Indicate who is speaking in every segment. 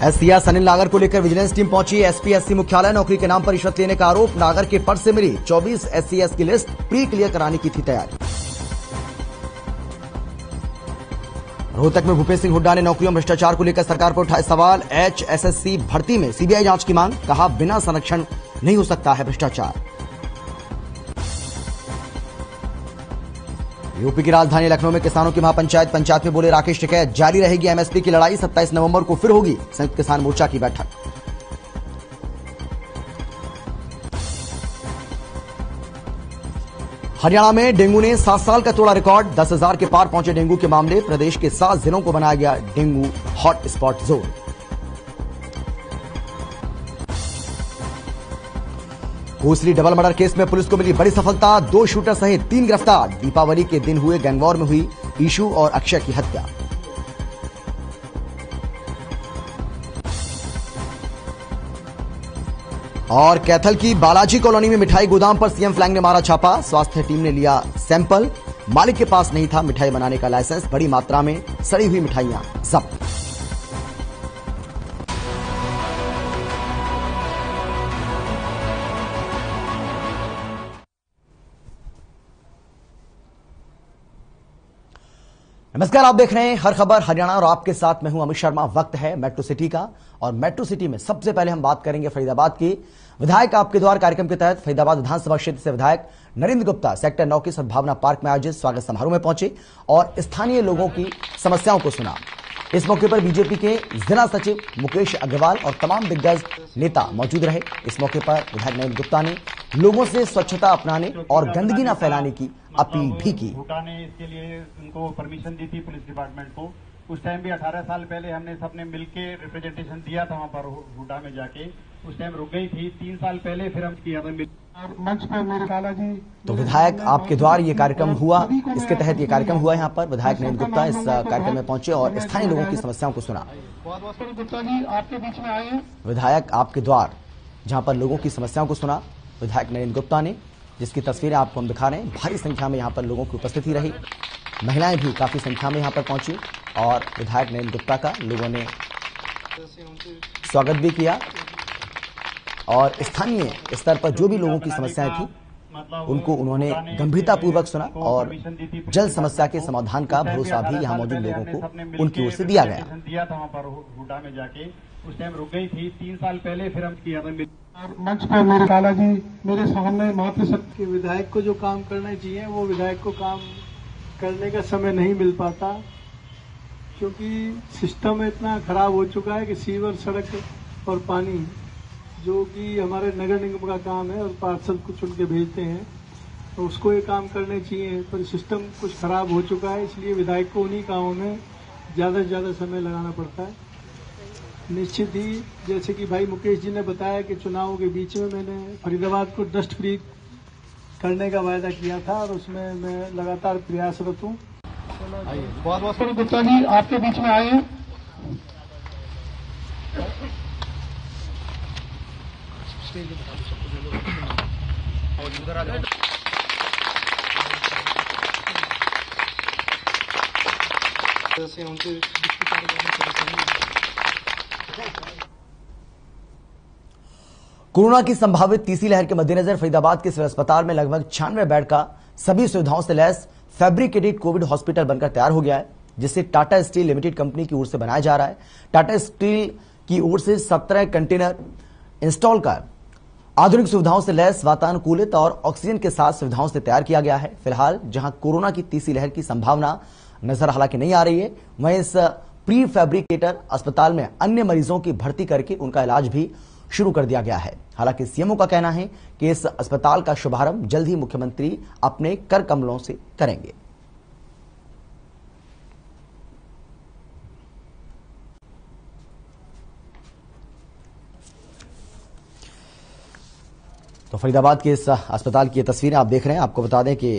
Speaker 1: SCS Anil नागर को लेकर विजिलेंस टीम पहुंची एसपीएससी मुख्यालय। नौकरी के नाम पर रिश्वत लेने का आरोप। नागर के पर्स से मिली 24 एससीएस की लिस्ट प्री क्लियर कराने की थी तैयारी। रोहतक में भूपेश सिंह हुड्डा ने नौकरियों में भ्रष्टाचार को लेकर सरकार पर उठाए सवाल। एचएसएससी भर्ती में सीबीआई जांच की मांग। कहा बिना संरक्षण नहीं हो सकता है भ्रष्टाचार। यूपी की राजधानी लखनऊ में किसानों की महापंचायत में बोले राकेश टिकैत। जारी रहेगी एमएसपी की लड़ाई। 27 नवंबर को फिर होगी संयुक्त किसान मोर्चा की बैठक। हरियाणा में डेंगू ने 7 साल का तोड़ा रिकॉर्ड। 10,000 के पार पहुंचे डेंगू के मामले। प्रदेश के 7 जिलों को बनाया गया dengue hot spot zone. Kosli double murder case में पुलिस को मिली बड़ी सफलता। 2 शूटर सहित 3 गिरफ्तार। दीपावली के दिन हुए गैंगवॉर में हुई ईशु और अक्षय की हत्या। और कैथल की बालाजी कॉलोनी में मिठाई गोदाम पर सीएम फ्लैंग ने मारा छापा। स्वास्थ्य टीम ने लिया सैंपल। मालिक के पास नहीं था मिठाई बनाने का लाइसेंस। बड़ी मात्रा में सड़ी हुई मिठाइयां जब्त। नमस्कार, आप देख रहे हैं हर खबर हरियाणा और आपके साथ मैं हूं अमित शर्मा। वक्त है मेट्रो सिटी का और मेट्रो सिटी में सबसे पहले हम बात करेंगे फरीदाबाद की। विधायक आपके द्वार कार्यक्रम के तहत फरीदाबाद विधानसभा क्षेत्र से विधायक नरेंद्र गुप्ता सेक्टर 9 की सद्भावना पार्क में आयोजित स्वागत समारोह में पहुंचे और स्थानीय लोगों की समस्याओं को सुना। इस मौके पर बीजेपी के जिला सचिव मुकेश अग्रवाल और तमाम दिग्गज नेता मौजूद रहे। इस मौके पर विधायक नरेंद्र गुप्ता ने लोगों से स्वच्छता अपनाने और गंदगी न फैलाने की अपील भी की।
Speaker 2: हुड्डा ने इसके लिए उनको परमिशन दी थी पुलिस डिपार्टमेंट को। उस टाइम भी 18 साल पहले हमने सबने मिलके रिप्रेजेंटेशन दिया था वहां पर हुड्डा में जाके। उस टाइम रुक गई थी। 3 साल पहले फिर हम किया था और मंच पर मेरे काला जी।
Speaker 1: तो विधायक आपके द्वार ये कार्यक्रम हुआ, इसके तहत ये कार्यक्रम हुआ। यहाँ पर विधायक नरेंद्र गुप्ता इस कार्यक्रम में पहुंचे और स्थानीय लोगों की समस्याओं को सुना।
Speaker 2: गुप्ता जी आपके बीच में आए।
Speaker 1: विधायक आपके द्वार जहां पर लोगों की समस्याओं को सुना विधायक नरेंद्र गुप्ता ने, जिसकी तस्वीरें आपको हम दिखा रहे हैं। भारी संख्या में यहाँ पर लोगों की उपस्थिति रही। महिलाएं भी काफी संख्या में यहाँ पर पहुंची और विधायक नरेंद्र गुप्ता का लोगों ने स्वागत भी किया और स्थानीय स्तर पर जो भी लोगों की समस्याएं थी उनको उन्होंने गंभीरतापूर्वक सुना और जल समस्या के समाधान का भरोसा भी यहाँ मौजूद लोगों को उनकी ओर से दिया गया।
Speaker 2: दिया था वहाँ पर हुड्डा में जाके। उस टाइम रुक गई थी। 3 साल पहले फिर हम किया था और मंच पर मेरे काला जी मेरे सामने मातृशक्ति के विधायक को जो काम करना चाहिए वो विधायक को काम करने का समय नहीं मिल पाता, क्योंकि सिस्टम इतना खराब हो चुका है कि सीवर, सड़क और पानी जो कि हमारे नगर निगम का काम है और पार्षद कुछ उनके भेजते हैं तो उसको ये काम करने चाहिए, पर सिस्टम कुछ खराब हो चुका है। इसलिए विधायक को उन्हीं कामों में ज़्यादा से ज़्यादा समय लगाना पड़ता है। निश्चित ही जैसे कि भाई मुकेश जी ने बताया कि चुनावों के बीच में मैंने फरीदाबाद को डस्ट फ्री करने का वायदा किया था और उसमें मैं लगातार प्रयासरत हूँ। बहुत गुप्ता जी आपके बीच में आए हैं।
Speaker 1: कोरोना की संभावित तीसरी लहर के मद्देनजर फरीदाबाद के सिविल अस्पताल में लगभग 96 बेड का सभी सुविधाओं से लैस फैब्रिकेटेड कोविड हॉस्पिटल बनकर तैयार हो गया है, जिसे टाटा स्टील लिमिटेड कंपनी की ओर से बनाया जा रहा है। टाटा स्टील की ओर से 17 कंटेनर इंस्टॉल कर आधुनिक सुविधाओं से लैस वातानुकूलित और ऑक्सीजन के साथ सुविधाओं से तैयार किया गया है। फिलहाल जहां कोरोना की तीसरी लहर की संभावना नजर हालांकि नहीं आ रही है, वहीं इस प्री फैब्रिकेटर अस्पताल में अन्य मरीजों की भर्ती करके उनका इलाज भी शुरू कर दिया गया है। हालांकि सीएमओ का कहना है कि इस अस्पताल का शुभारंभ जल्द ही मुख्यमंत्री अपने कर कमलों से करेंगे। तो फरीदाबाद के इस अस्पताल की तस्वीरें आप देख रहे हैं। आपको बता दें कि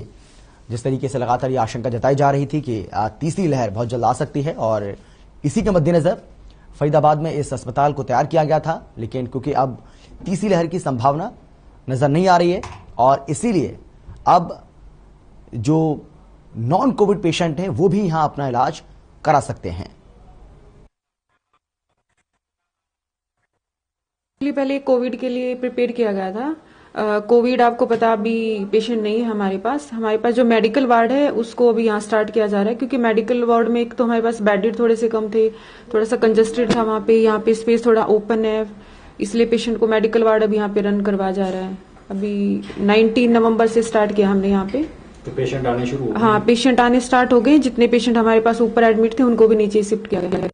Speaker 1: जिस तरीके से लगातार ये आशंका जताई जा रही थी कि तीसरी लहर बहुत जल्द आ सकती है और इसी के मद्देनजर फरीदाबाद में इस अस्पताल को तैयार किया गया था, लेकिन क्योंकि अब तीसरी लहर की संभावना नजर नहीं आ रही है और इसीलिए अब जो नॉन कोविड पेशेंट हैं वो भी यहां अपना इलाज करा सकते हैं।
Speaker 3: पहले कोविड के लिए प्रिपेयर किया गया था। कोविड आपको पता अभी पेशेंट नहीं है हमारे पास जो मेडिकल वार्ड है उसको अभी यहाँ स्टार्ट किया जा रहा है, क्योंकि मेडिकल वार्ड में एक तो हमारे पास बेडेड थोड़े से कम थे, थोड़ा सा कंजेस्टेड था वहाँ पे। यहाँ पे स्पेस थोड़ा ओपन है, इसलिए पेशेंट को मेडिकल वार्ड अभी यहाँ पे रन करवाया जा रहा है। अभी 19 नवंबर से स्टार्ट किया हमने यहाँ पे।
Speaker 4: तो पेशेंट आने शुरू हो गए?
Speaker 3: हाँ, पेशेंट आने स्टार्ट हो गए। जितने पेशेंट हमारे पास ऊपर एडमिट थे उनको भी नीचे शिफ्ट किया गया है।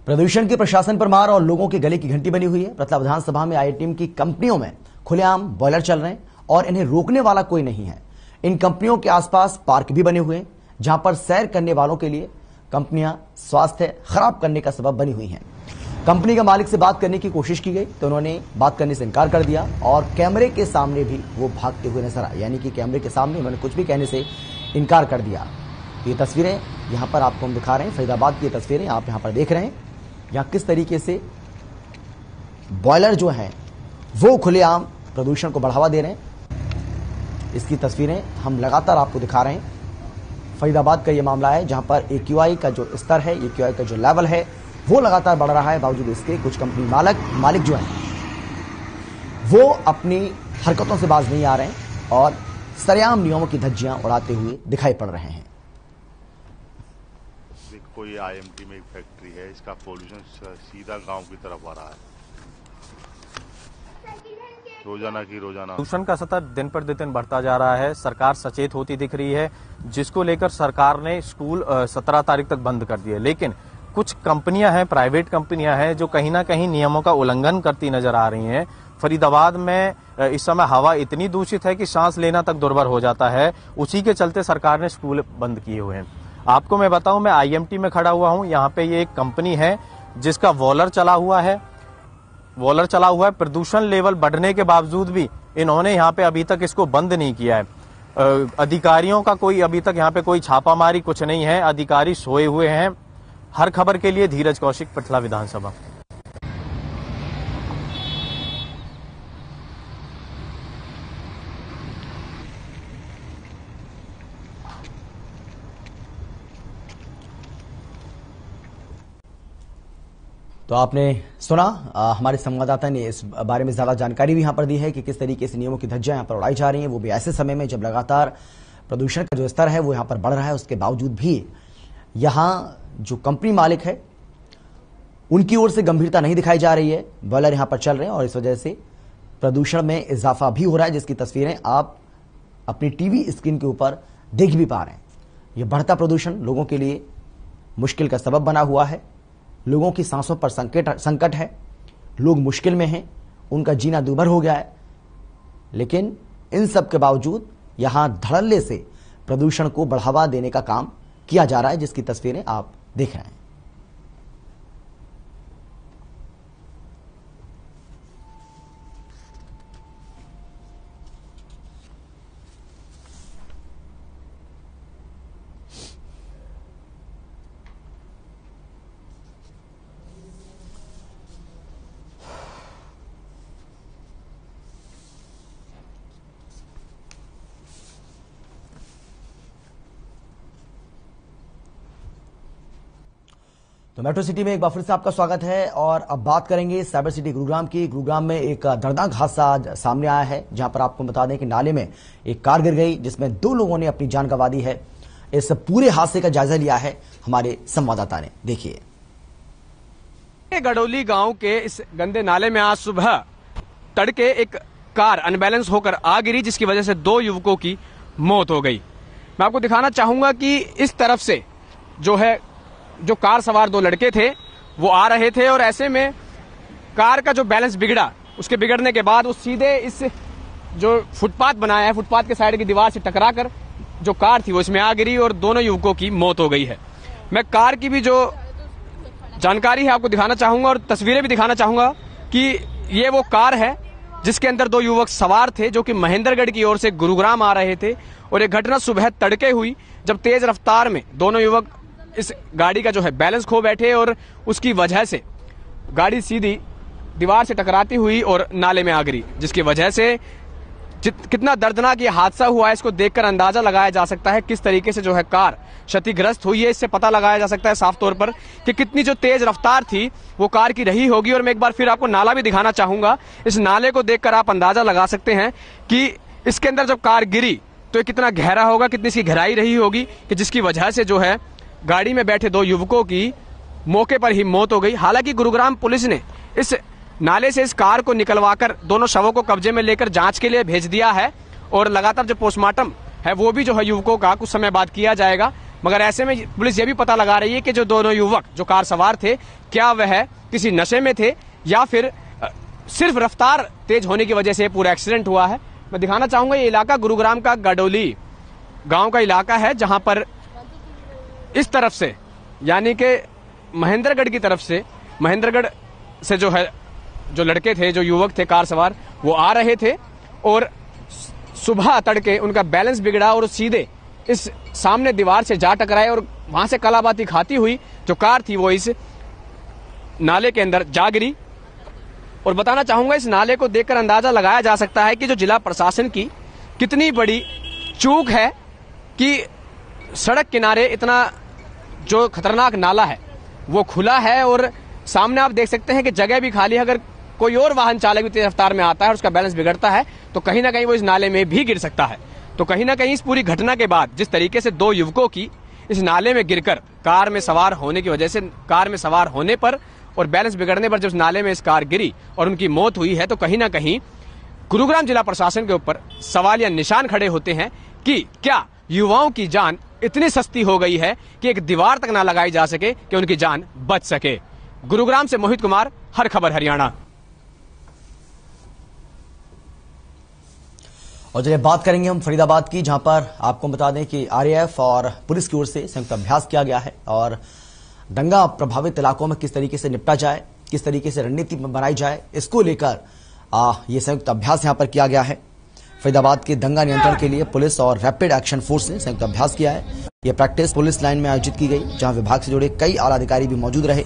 Speaker 1: प्रदूषण की प्रशासन पर मार और लोगों के गले की घंटी बनी हुई है। रतला विधानसभा में आईआईटीएम की कंपनियों में खुलेआम बॉयलर चल रहे हैं और इन्हें रोकने वाला कोई नहीं है। इन कंपनियों के आसपास पार्क भी बने हुए हैं, जहां पर सैर करने वालों के लिए कंपनियां स्वास्थ्य खराब करने का सबब बनी हुई हैं। कंपनी के मालिक से बात करने की कोशिश की गई तो उन्होंने बात करने से इनकार कर दिया और कैमरे के सामने भी वो भागते हुए नजर आए, यानी कि कैमरे के सामने उन्होंने कुछ भी कहने से इनकार कर दिया। ये तस्वीरें यहां पर आपको हम दिखा रहे हैं, फरीदाबाद की तस्वीरें आप यहां पर देख रहे हैं। यहाँ किस तरीके से बॉयलर जो हैं वो खुलेआम प्रदूषण को बढ़ावा दे रहे हैं, इसकी तस्वीरें हम लगातार आपको दिखा रहे हैं। फरीदाबाद का ये मामला है जहां पर AQI का जो स्तर है, AQI का जो लेवल है वो लगातार बढ़ रहा है। बावजूद इसके कुछ कंपनी मालिक जो हैं वो अपनी हरकतों से बाज नहीं आ रहे हैं और सरेआम नियमों की धज्जियां उड़ाते हुए दिखाई पड़ रहे हैं।
Speaker 5: कोई IMT में एक फैक्ट्री है, इसका पोल्यूशन सीधा गांव की तरफ आ रहा है। रोजाना
Speaker 6: प्रदूषण का स्तर दिन पर दिन बढ़ता जा रहा है। सरकार सचेत होती दिख रही है, जिसको लेकर सरकार ने स्कूल 17 तारीख तक बंद कर दिए। लेकिन कुछ कंपनियां हैं, प्राइवेट कंपनियां हैं, जो कहीं ना कहीं नियमों का उल्लंघन करती नजर आ रही हैं। फरीदाबाद में इस समय हवा इतनी दूषित है कि सांस लेना तक दुर्भर हो जाता है। उसी के चलते सरकार ने स्कूल बंद किए हुए हैं। आपको मैं बताऊं, मैं IMT में खड़ा हुआ हूं। यहाँ पे ये एक कंपनी है जिसका वॉलर चला हुआ है। प्रदूषण लेवल बढ़ने के बावजूद भी इन्होंने यहाँ पे अभी तक इसको बंद नहीं किया है। अधिकारियों का कोई अभी तक यहाँ पे कोई छापामारी कुछ नहीं है। अधिकारी सोए हुए हैं। हर खबर के लिए धीरज कौशिक, पटला विधानसभा।
Speaker 1: तो आपने सुना, हमारे संवाददाता ने इस बारे में ज्यादा जानकारी भी यहां पर दी है कि किस तरीके से नियमों की धज्जियां यहां पर उड़ाई जा रही हैं, वो भी ऐसे समय में जब लगातार प्रदूषण का जो स्तर है वो यहां पर बढ़ रहा है। उसके बावजूद भी यहां जो कंपनी मालिक है उनकी ओर से गंभीरता नहीं दिखाई जा रही है। बॉयलर यहां पर चल रहे हैं और इस वजह से प्रदूषण में इजाफा भी हो रहा है, जिसकी तस्वीरें आप अपनी टीवी स्क्रीन के ऊपर देख भी पा रहे हैं। यह बढ़ता प्रदूषण लोगों के लिए मुश्किल का सबब बना हुआ है। लोगों की सांसों पर संकट है, लोग मुश्किल में हैं, उनका जीना दूभर हो गया है। लेकिन इन सब के बावजूद यहां धड़ल्ले से प्रदूषण को बढ़ावा देने का काम किया जा रहा है, जिसकी तस्वीरें आप देख रहे हैं। तो मेट्रो सिटी में एक बार फिर से आपका स्वागत है और अब बात करेंगे साइबर सिटी गुरुग्राम की। गुरुग्राम में एक दर्दनाक हादसा आज सामने आया है, जहां पर आपको बता दें कि नाले में एक कार गिर गई, जिसमें 2 लोगों ने अपनी जान गंवा दी है। इस पूरे हादसे का जायजा लिया है हमारे संवाददाता ने, देखिए।
Speaker 7: गडोली गांव के इस गंदे नाले में आज सुबह तड़के एक कार अनबैलेंस होकर आ गिरी, जिसकी वजह से 2 युवकों की मौत हो गई। मैं आपको दिखाना चाहूंगा कि इस तरफ से जो कार सवार 2 लड़के थे वो आ रहे थे और ऐसे में कार का जो बैलेंस बिगड़ा, उसके बिगड़ने के बाद वो सीधे इस जो फुटपाथ बनाया है, फुटपाथ के साइड की दीवार से टकराकर जो कार थी वो इसमें आ गिरी और दोनों युवकों की मौत हो गई है। मैं कार की भी जो जानकारी है आपको दिखाना चाहूंगा और तस्वीरें भी दिखाना चाहूंगा कि ये वो कार है जिसके अंदर 2 युवक सवार थे, जो कि महेंद्रगढ़ की ओर से गुरुग्राम आ रहे थे। और ये घटना सुबह तड़के हुई, जब तेज रफ्तार में दोनों युवक इस गाड़ी का बैलेंस खो बैठे और उसकी वजह से गाड़ी सीधी दीवार से टकराती हुई और नाले में आ गिरी, जिसकी वजह से कितना दर्दनाक ये हादसा हुआ है इसको देखकर अंदाजा लगाया जा सकता है किस तरीके से जो है कार क्षतिग्रस्त हुई है। इससे पता लगाया जा सकता है साफ तौर पर कि कितनी जो तेज रफ्तार थी वो कार की रही होगी। और मैं एक बार फिर आपको नाला भी दिखाना चाहूंगा। इस नाले को देखकर आप अंदाजा लगा सकते हैं कि इसके अंदर जब कार गिरी तो ये कितना गहरा होगा, कितनी इसकी गहराई रही होगी कि जिसकी वजह से जो है गाड़ी में बैठे 2 युवकों की मौके पर ही मौत हो गई। हालांकि गुरुग्राम पुलिस ने इस नाले से इस कार को निकलवाकर दोनों शवों को कब्जे में लेकर जांच के लिए भेज दिया है और लगातार जो पोस्टमार्टम है वो भी जो है युवकों का कुछ समय बाद किया जाएगा। मगर ऐसे में पुलिस ये भी पता लगा रही है कि जो दोनों युवक जो कार सवार थे क्या वह किसी नशे में थे या फिर सिर्फ रफ्तार तेज होने की वजह से पूरा एक्सीडेंट हुआ है। मैं दिखाना चाहूंगा ये इलाका गुरुग्राम का गडोली गांव का इलाका है, जहां पर इस तरफ से यानी कि महेंद्रगढ़ की तरफ से, महेंद्रगढ़ से जो है जो लड़के थे, जो युवक थे कार सवार, वो आ रहे थे और सुबह तड़के उनका बैलेंस बिगड़ा और सीधे इस सामने दीवार से जा टकराए और वहां से कलाबाती खाती हुई जो कार थी वो इस नाले के अंदर जा गिरी। और बताना चाहूंगा इस नाले को देखकर अंदाजा लगाया जा सकता है कि जो जिला प्रशासन की कितनी बड़ी चूक है कि सड़क किनारे इतना जो खतरनाक नाला है वो खुला है और सामने आप देख सकते हैं कि जगह भी खाली है। अगर कोई और वाहन चालक भी तेज रफ्तार में आता है और उसका बैलेंस बिगड़ता है तो कहीं ना कहीं वो इस नाले में भी गिर सकता है। तो कहीं ना कहीं इस पूरी घटना के बाद जिस तरीके से 2 युवकों की इस नाले में गिरकर कार में सवार होने की वजह से, कार में सवार होने पर और बैलेंस बिगड़ने पर जब इस नाले में इस कार गिरी और उनकी मौत हुई है, तो कहीं ना कहीं गुरुग्राम जिला प्रशासन के ऊपर सवाल या निशान खड़े होते हैं कि क्या युवाओं की जान इतनी सस्ती हो गई है कि एक दीवार तक ना लगाई जा सके कि उनकी जान बच सके। गुरुग्राम से मोहित कुमार, हर खबर हरियाणा।
Speaker 1: और चलिए बात करेंगे हम फरीदाबाद की, जहां पर आपको बता दें कि आरएएफ और पुलिस की ओर से संयुक्त अभ्यास किया गया है और दंगा प्रभावित इलाकों में किस तरीके से निपटा जाए, किस तरीके से रणनीति बनाई जाए, इसको लेकर ये संयुक्त अभ्यास यहां पर किया गया है। फरीदाबाद के दंगा नियंत्रण के लिए पुलिस और रैपिड एक्शन फोर्स ने संयुक्त अभ्यास किया है। यह प्रैक्टिस पुलिस लाइन में आयोजित की गई, जहां विभाग से जुड़े कई आला अधिकारी भी मौजूद रहे।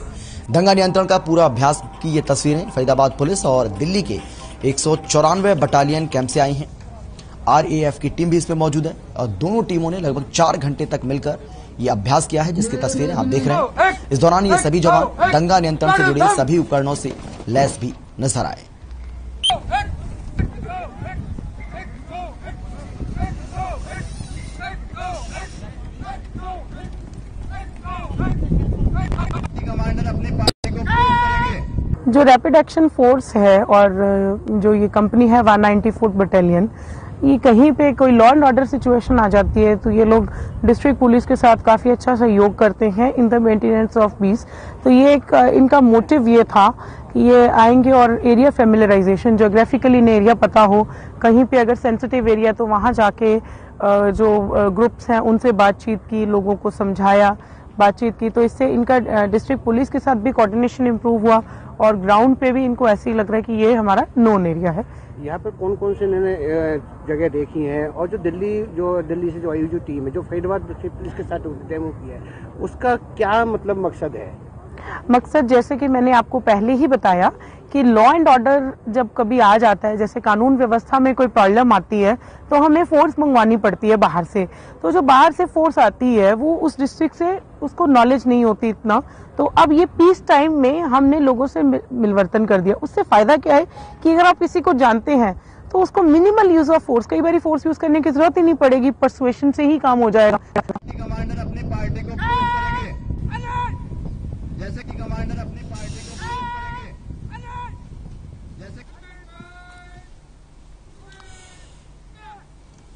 Speaker 1: दंगा नियंत्रण का पूरा अभ्यास की ये तस्वीरें फरीदाबाद पुलिस और दिल्ली के 194 बटालियन कैंप से आई हैं। आरएएफ की टीम भी इसमें मौजूद है और दोनों टीमों ने लगभग 4 घंटे तक मिलकर ये अभ्यास किया है, जिसकी तस्वीरें आप देख रहे हैं। इस दौरान ये सभी जवान दंगा नियंत्रण से जुड़े सभी उपकरणों से लैस भी नजर आए।
Speaker 4: जो रैपिड एक्शन फोर्स है और जो ये कंपनी है 194 बटालियन, ये कहीं पे कोई लॉ एंड ऑर्डर सिचुएशन आ जाती है तो ये लोग डिस्ट्रिक्ट पुलिस के साथ काफी अच्छा सहयोग करते हैं in the maintenance of peace. तो ये एक इनका मोटिव ये था कि ये आएंगे और एरिया फेमिलराइजेशन, ज्योग्राफिकली इन्हें एरिया पता हो, कहीं पे अगर सेंसिटिव एरिया तो वहां जाके जो ग्रुप्स हैं उनसे बातचीत की, लोगों को समझाया, बातचीत की। तो इससे इनका डिस्ट्रिक्ट पुलिस के साथ भी कोऑर्डिनेशन इंप्रूव हुआ और ग्राउंड पे भी इनको ऐसे ही लग रहा है कि ये हमारा नोन एरिया है।
Speaker 8: यहाँ पर कौन कौन से इन्होंने जगह देखी हैं और जो दिल्ली से जो आई जो टीम है जो फरीदाबाद डिस्ट्रिक्ट पुलिस के साथ डेमो किया है, उसका क्या मतलब मकसद है?
Speaker 4: मकसद जैसे कि मैंने आपको पहले ही बताया कि लॉ एंड ऑर्डर जब कभी आ जाता है, जैसे कानून व्यवस्था में कोई प्रॉब्लम आती है तो हमें फोर्स मंगवानी पड़ती है बाहर से। तो जो बाहर से फोर्स आती है वो उस डिस्ट्रिक्ट से उसको नॉलेज नहीं होती इतना, तो अब ये पीस टाइम में हमने लोगों से मिलवर्तन कर दिया। उससे फायदा क्या है कि अगर आप किसी को जानते हैं तो उसको मिनिमल यूज ऑफ फोर्स, कई बार फोर्स यूज करने की जरूरत ही नहीं पड़ेगी, परसुएशन से ही काम हो जाएगा।
Speaker 9: कमांडर अपनी पार्टी को जैसे कि कमांडर अपनी पार्टी को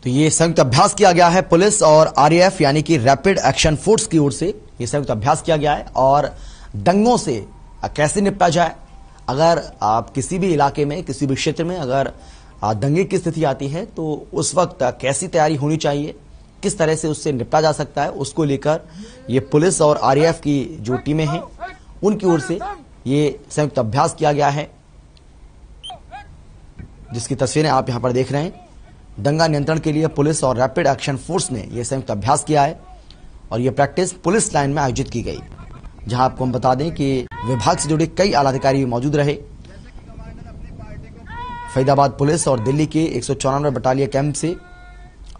Speaker 1: तो ये संयुक्त अभ्यास किया गया है पुलिस और आरएएफ यानी कि रैपिड एक्शन फोर्स की ओर से ये संयुक्त अभ्यास किया गया है और दंगों से कैसे निपटा जाए। अगर आप किसी भी इलाके में, किसी भी क्षेत्र में अगर दंगे की स्थिति आती है तो उस वक्त कैसी तैयारी होनी चाहिए, किस तरह से उससे निपटा जा सकता है, उसको लेकर ये पुलिस और आरएएफ की जो टीमें हैं उनकी ओर से ये संयुक्त अभ्यास किया गया है, जिसकी तस्वीरें आप यहां पर देख रहे हैं। दंगा नियंत्रण के लिए पुलिस और रैपिड एक्शन फोर्स ने यह संयुक्त अभ्यास किया है और यह प्रैक्टिस पुलिस लाइन में आयोजित की गई, जहां आपको हम बता दें कि विभाग से जुड़े कई आला अधिकारी मौजूद रहे। फरीदाबाद पुलिस और दिल्ली के 194 बटालियन कैंप से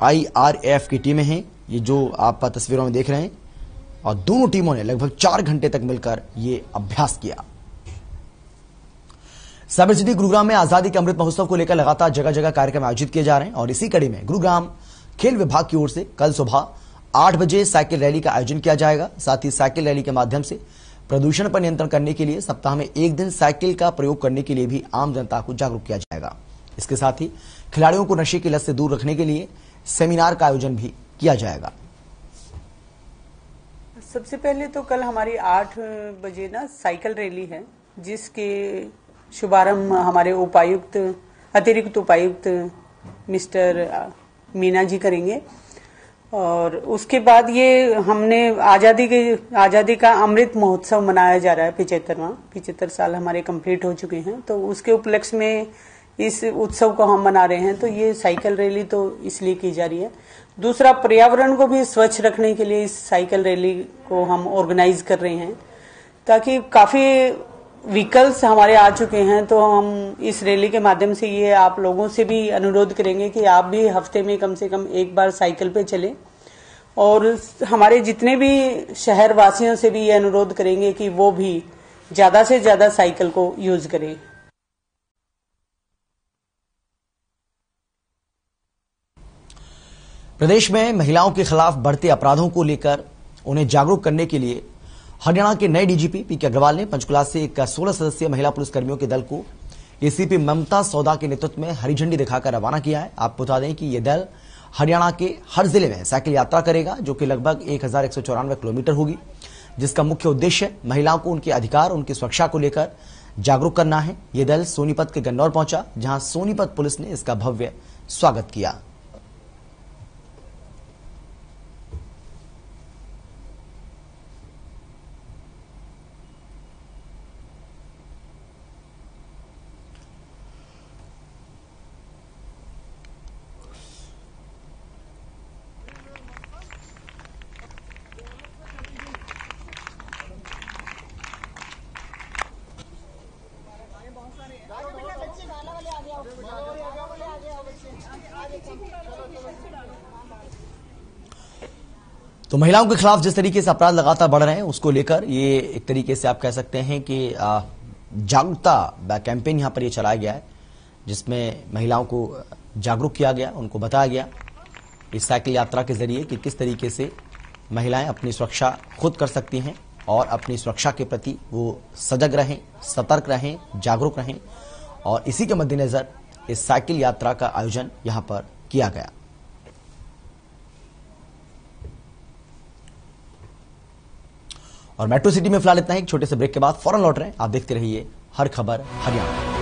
Speaker 1: IRF की टीमें हैं, ये जो आप तस्वीरों में देख रहे हैं, और दोनों टीमों ने लगभग 4 घंटे तक मिलकर ये अभ्यास किया। साइबर सिटी गुरुग्राम में आजादी के अमृत महोत्सव को लेकर लगातार जगह जगह कार्यक्रम आयोजित किए जा रहे हैं और इसी कड़ी में गुरुग्राम खेल विभाग की ओर से कल सुबह 8 बजे साइकिल रैली का आयोजन किया जाएगा। साथ ही साइकिल रैली के माध्यम से प्रदूषण पर नियंत्रण करने के लिए सप्ताह में एक दिन साइकिल का प्रयोग करने के लिए भी आम जनता को जागरूक किया जाएगा। इसके साथ ही खिलाड़ियों को नशे की लत से दूर रखने के लिए सेमिनार का आयोजन भी किया जाएगा।
Speaker 10: सबसे पहले तो कल हमारी 8 बजे ना साइकिल रैली है, जिसके शुभारंभ हमारे अतिरिक्त उपायुक्त मिस्टर मीना जी करेंगे। और उसके बाद ये हमने आजादी का अमृत महोत्सव मनाया जा रहा है। 75 साल हमारे कंप्लीट हो चुके हैं, तो उसके उपलक्ष्य में इस उत्सव को हम मना रहे हैं। तो ये साइकिल रैली तो इसलिए की जा रही है। दूसरा, पर्यावरण को भी स्वच्छ रखने के लिए इस साइकिल रैली को हम ऑर्गेनाइज कर रहे हैं, ताकि काफी व्हीकल्स हमारे आ चुके हैं। तो हम इस रैली के माध्यम से ये आप लोगों से भी अनुरोध करेंगे कि आप भी हफ्ते में कम से कम एक बार साइकिल पे चलें, और हमारे जितने भी शहर वासियों से भी ये अनुरोध करेंगे कि वो भी ज्यादा से ज्यादा साइकिल को यूज करें।
Speaker 1: प्रदेश में महिलाओं के खिलाफ बढ़ते अपराधों को लेकर उन्हें जागरूक करने के लिए हरियाणा के नए डीजीपी पीके अग्रवाल ने पंचकुला से एक 16 सदस्यीय महिला पुलिसकर्मियों के दल को एसीपी ममता सौदा के नेतृत्व में हरी झंडी दिखाकर रवाना किया है। आपको बता दें कि यह दल हरियाणा के हर जिले में साइकिल यात्रा करेगा, जो कि लगभग 1194 किलोमीटर होगी, जिसका मुख्य उद्देश्य महिलाओं को उनके अधिकार, उनकी सुरक्षा को लेकर जागरूक करना है। यह दल सोनीपत के गन्नौर पहुंचा, जहां सोनीपत पुलिस ने इसका भव्य स्वागत किया। तो महिलाओं के खिलाफ जिस तरीके से अपराध लगातार बढ़ रहे हैं, उसको लेकर ये एक तरीके से आप कह सकते हैं कि जागरूकता कैंपेन यहां पर ये चलाया गया है, जिसमें महिलाओं को जागरूक किया गया, उनको बताया गया इस साइकिल यात्रा के जरिए कि किस तरीके से महिलाएं अपनी सुरक्षा खुद कर सकती हैं और अपनी सुरक्षा के प्रति वो सजग रहें, सतर्क रहें, जागरूक रहें। और इसी के मद्देनजर इस साइकिल यात्रा का आयोजन यहां पर किया गया। और मेट्रो सिटी में फिलहाल इतना ही। एक छोटे से ब्रेक के बाद फौरन लौट रहे हैं। आप देखते रहिए हर खबर हरियाणा।